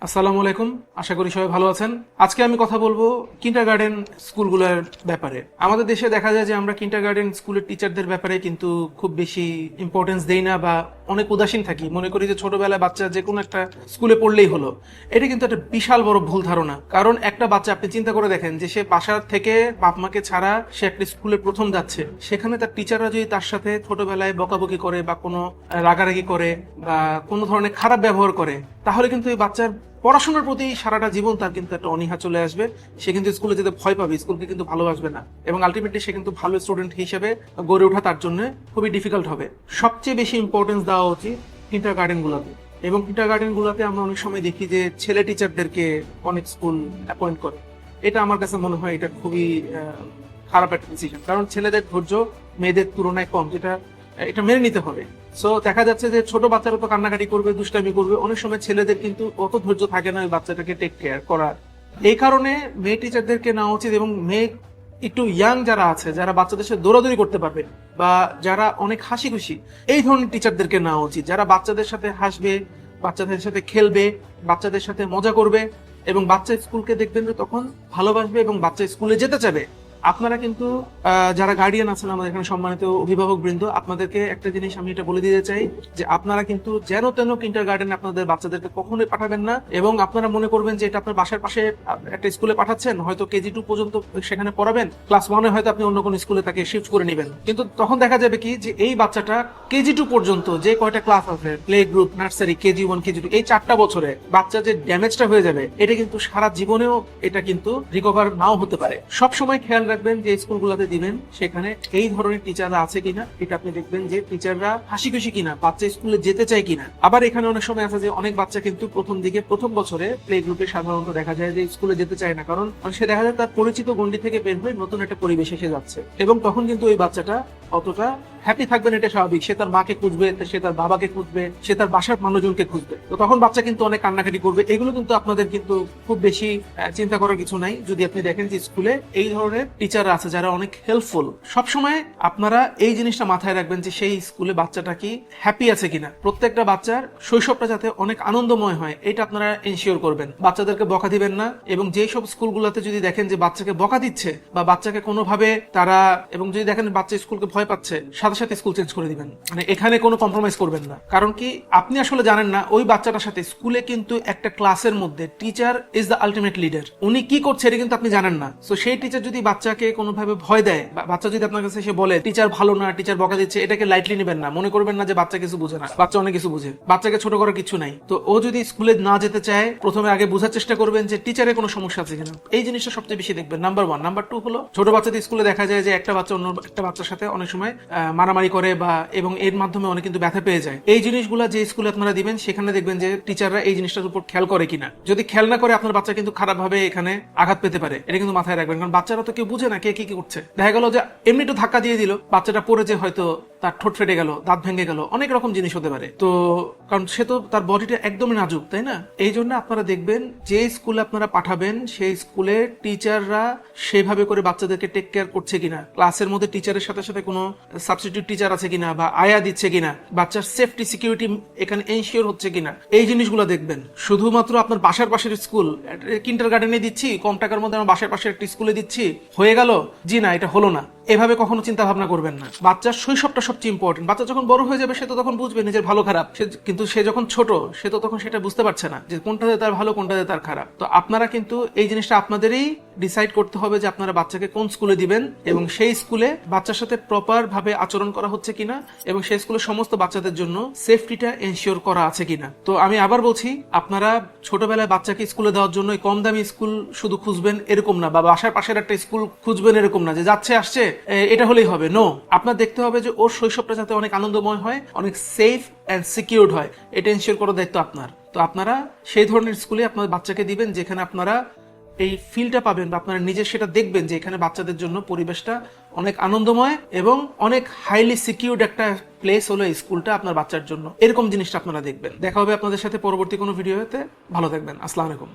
আসসালামু আলাইকুম। আশা করি সবাই ভালো আছেন। আজকে আমি কথা বলবো কিন্ডারগার্টেন স্কুলগুলোর ব্যাপারে। আমাদের দেশে দেখা যায় যে আমরা কিন্ডারগার্টেন স্কুলের টিচারদের ব্যাপারে কিন্তু খুব বেশি ইম্পর্টেন্স দেই না বা অনেক উদাসীন থাকি। মনে করি যে ছোটবেলায় বাচ্চা যে কোনো একটা স্কুলে পড়লেই হলো। এটা কিন্তু একটা বিশাল বড় ভুল ধারণা। কারণ একটা বাচ্চা আপনি চিন্তা করে দেখেন যে সে বাসার থেকে বাপ মাকে ছাড়া সে একটা স্কুলে প্রথম যাচ্ছে, সেখানে তার টিচাররা যদি তার সাথে ছোটবেলায় বকাবকি করে বা কোনো রাগারাগি করে বা কোনো ধরনের খারাপ ব্যবহার করে, তাহলে কিন্তু এই বাচ্চার পড়াশোনার প্রতি সারাটা জীবন তার কিন্তু একটা অনীহা চলে আসবে। সে কিন্তু স্কুলে যেতে ভয় পাবে, স্কুলকে কিন্তু ভালোবাসবে না, এবং আলটিমেটলি সে কিন্তু ভালো স্টুডেন্ট হিসেবে গড়ে ওঠা তার জন্য খুবই ডিফিকাল্ট হবে। সবচেয়ে বেশি ইম্পর্টেন্স দেওয়া উচিত কিন্ডারগার্টেন গুলোতে, এবং কিন্ডারগার্টেন গুলোতে আমরা অনেক সময় দেখি যে ছেলে টিচারদেরকে অনেক স্কুল অ্যাপয়েন্ট করে। এটা আমার কাছে মনে হয় এটা খুবই খারাপ একটা ডিসিশন, কারণ ছেলেদের ধৈর্য মেয়েদের তুলনায় কম, এটা মেনে নিতে হবে। সো দেখা যাচ্ছে যে ছোট বাচ্চারা তো কান্নাকাটি করবে, দুষ্টামি করবে, অনেক সময় ছেলেদের কিন্তু অত ধৈর্য থাকে না ওই বাচ্চাটাকে টেক কেয়ার করার। এই কারণে মেয়ে টিচারদেরকে নেওয়া উচিত, এবং মেয়ে একটু ইয়াং যারা আছে, যারা বাচ্চাদের সাথে দৌড়াদৌড়ি করতে পারবে বা যারা অনেক হাসি খুশি, এই ধরনের টিচারদেরকে নেওয়া উচিত, যারা বাচ্চাদের সাথে হাসবে, বাচ্চাদের সাথে খেলবে, বাচ্চাদের সাথে মজা করবে, এবং বাচ্চা স্কুলকে দেখবেন যে তখন ভালোবাসবে এবং বাচ্চা স্কুলে যেতে চাবে। আপনারা কিন্তু যারা গার্ডিয়ান আছেন আমাদের এখানে, সম্মানিত অভিভাবক বৃন্দ, আপনাদেরকে একটা জিনিস আমি এটা বলে দিতে চাই যে আপনারা কিন্তু যেন তেন কিন্ডারগার্টেনে আপনাদের বাচ্চাদেরকে কখনোই পাঠাবেন না। এবং আপনারা মনে করবেন যে এটা আপনার বাসার পাশে একটা স্কুলে পাঠাচ্ছেন, হয়তো কেজি 2 পর্যন্ত সেখানে পড়াবেন, ক্লাস 1-এ হয়তো আপনি অন্য কোনো স্কুলে তাকে শিফট করে নেবেন, কিন্তু তখন দেখা যাবে কি যে এই বাচ্চাটা কেজি 2 পর্যন্ত যে কয়টা ক্লাস আছে, play group, nursery, KG 1, KG 2, এই 4টা বছরে বাচ্চা যে ড্যামেজটা হয়ে যাবে, এটা কিন্তু সারা জীবনেও এটা কিন্তু রিকভার নাও হতে পারে। সবসময় খেয়াল রাখবেন যে স্কুলগুলোতে দিবেন সেখানে এই ধরনের টিচাররা আছে কিনা, এটা আপনি দেখবেন যে টিচাররা হাসি খুশি কিনা, বাচ্চা স্কুলে যেতে চায় কিনা। আবার এখানে অনেক সময় আছে যে অনেক বাচ্চা কিন্তু প্রথম বছরে প্লে গ্রুপে সাধারণত দেখা যায় যে স্কুলে যেতে চায় না, কারণ সে দেখা যায় তার পরিচিত গণ্ডি থেকে বের হয়ে নতুন একটা পরিবেশে এসে যাচ্ছে, এবং তখন কিন্তু ওই বাচ্চাটা অতটা হ্যাপি থাকবেন, এটা স্বাভাবিক। সে তার মাকে খুঁজবে, সে তার বাবাকে খুঁজবে, সে তার বাসার মানুষজনকে খুঁজবে, তো তখন বাচ্চা কিন্তু অনেক কান্নাকাটি করবে। এগুলো কিন্তু আপনাদের কিন্তু খুব বেশি চিন্তা করার কিছু নাই, যদি আপনি দেখেন যে স্কুলে এই ধরনের টিচাররা আছে যারা অনেক হেল্পফুল। সবসময় আপনারা এই জিনিসটা মাথায় রাখবেন যে সেই স্কুলে বাচ্চাটা কি হ্যাপি আছে কিনা। প্রত্যেকটা বাচ্চার শৈশবটা যাতে অনেক আনন্দময় হয়, এটা আপনারা এনশিওর করবেন। বাচ্চাদেরকে বকা দিবেন না, এবং যেই সব স্কুলগুলোতে যদি দেখেন যে বাচ্চাকে বকা দিচ্ছে বা বাচ্চাকে কোনোভাবে তারা, এবং যদি দেখেন বাচ্চা স্কুলকে ভয় পাচ্ছে, সাথে সাথে স্কুল চেঞ্জ করে দিবেন। মানে এখানে কোনো কম্প্রোমাইজ করবেন না, কারণ কি আপনি আসলে জানেন না ওই বাচ্চাটার সাথে স্কুলে কিন্তু একটা ক্লাসের মধ্যে teacher is the ultimate leader. উনি কি করছে এটা কিন্তু আপনি জানেন না। সো সেই টিচার যদি বাচ্চাকে কোনোভাবে ভয় দেয়, বাচ্চা যদি আপনার কাছে এসে বলে টিচার ভালো না, টিচার বকা দিচ্ছে, এটাকে লাইটলি নেবেন না। মনে করবেন না যে বাচ্চা কিছু বুঝে না, বাচ্চা অনেক কিছু বুঝে, বাচ্চাকে ছোট করার কিছু নাই। তো ও যদি স্কুলে না যেতে চায়, প্রথমে আগে বোঝার চেষ্টা করবেন যে টিচারের কোনো সমস্যা আছে কিনা। এই জিনিসটা সবচেয়ে বেশি দেখবেন, নাম্বার 1। নাম্বার 2 হলো, ছোট বাচ্চাদের স্কুলে দেখা যায় যে একটা বাচ্চা অন্য একটা বাচ্চার সাথে অনেক সময় মারামারি করে বা এবং এর মাধ্যমে অনেক কিন্তু ব্যথা পেয়ে যায়। এই জিনিসগুলো যে স্কুলে আপনারা দিবেন সেখানে দেখবেন যে টিচাররা এই জিনিসটার উপর খেয়াল করে কিনা। যদি খেয়াল না করে, আপনার বাচ্চা কিন্তু খারাপ ভাবে এখানে আঘাত পেতে পারে। এটা কিন্তু মাথায় রাখবেন, কারণ বাচ্চারা তো কেউ বুঝে না কে কি করছে। দেখা গেল যে এমনি একটু ধাক্কা দিয়ে দিল, বাচ্চাটা পড়ে যে হয়তো তার ঠোঁট ফেটে গেল, দাঁত ভেঙে গেল, অনেক রকম জিনিস হতে পারে। তো কারণ সে তো তার বডিটা একদমই নাজুক, তাই না? এই জন্য আপনারা দেখবেন যে স্কুলে আপনারা পাঠাবেন সেই স্কুলে টিচাররা সেভাবে করে বাচ্চাদেরকে টেক কেয়ার করছে কিনা, ক্লাসের মধ্যে টিচারের সাথে সাথে কোনো সাবস্টিটিউট টিচার আছে কিনা বা আয়া দিচ্ছে কিনা, বাচ্চার সেফটি সিকিউরিটি এখানে এনশিওর হচ্ছে কিনা, এই জিনিসগুলো দেখবেন। শুধুমাত্র আপনার বাসার পাশের স্কুল, কিন্ডারগার্টেনে দিচ্ছি, কম টাকার মধ্যে আমার বাসার পাশের একটা স্কুলে দিচ্ছি, হয়ে গেল, জি না, এটা হলো না, এভাবে কখনো চিন্তা ভাবনা করবেন না। বাচ্চার শৈশবটা সবচেয়ে ইম্পর্টেন্ট। বাচ্চা যখন বড় হয়ে যাবে সে তো তখন বুঝবে নিজের ভালো খারাপ, কিন্তু সে যখন ছোট সে তো তখন সেটা বুঝতে পারছে না যে কোনটাতে তার ভালো কোনটাতে তার খারাপ। তো আপনারা কিন্তু এই জিনিসটা আপনাদেরই ডিসাইড করতে হবে যে আপনারা বাচ্চাকে কোন স্কুলে দিবেন, এবং সেই স্কুলে বাচ্চার সাথে প্রপার ভাবে আচরণ করা হচ্ছে কিনা, এবং সেই স্কুলে সমস্ত বাচ্চাদের জন্য সেফটিটা এনশিওর করা আছে কিনা। তো আমি আবার বলছি, আপনারা ছোটবেলায় বাচ্চাকে স্কুলে দেওয়ার জন্য কম দামি স্কুল শুধু খুঁজবেন এরকম না, বা বাসার পাশের একটা স্কুল খুঁজবেন এরকম না যে যাচ্ছে আসছে এটা হলেই হবে। নো, আপনার দেখতে হবে যে ওর শৈশবটা যাতে অনেক আনন্দময় হয়, অনেক সেফ এন্ড সিকিউরড হয়, এটা এনশিওর করার দায়িত্ব আপনার। তো আপনারা সেই ধরনের স্কুলে আপনার বাচ্চাকে দিবেন যেখানে আপনারা এই ফিলটা পাবেন, বা আপনারা নিজে সেটা দেখবেন যে এখানে বাচ্চাদের জন্য পরিবেশটা অনেক আনন্দময় এবং অনেক হাইলি সিকিউরড একটা প্লেস হলো এই স্কুলটা আপনার বাচ্চার জন্য। এরকম জিনিসটা আপনারা দেখবেন। দেখা হবে আপনাদের সাথে পরবর্তী কোনো ভিডিওতে। ভালো থাকবেন। আসসালামু আলাইকুম।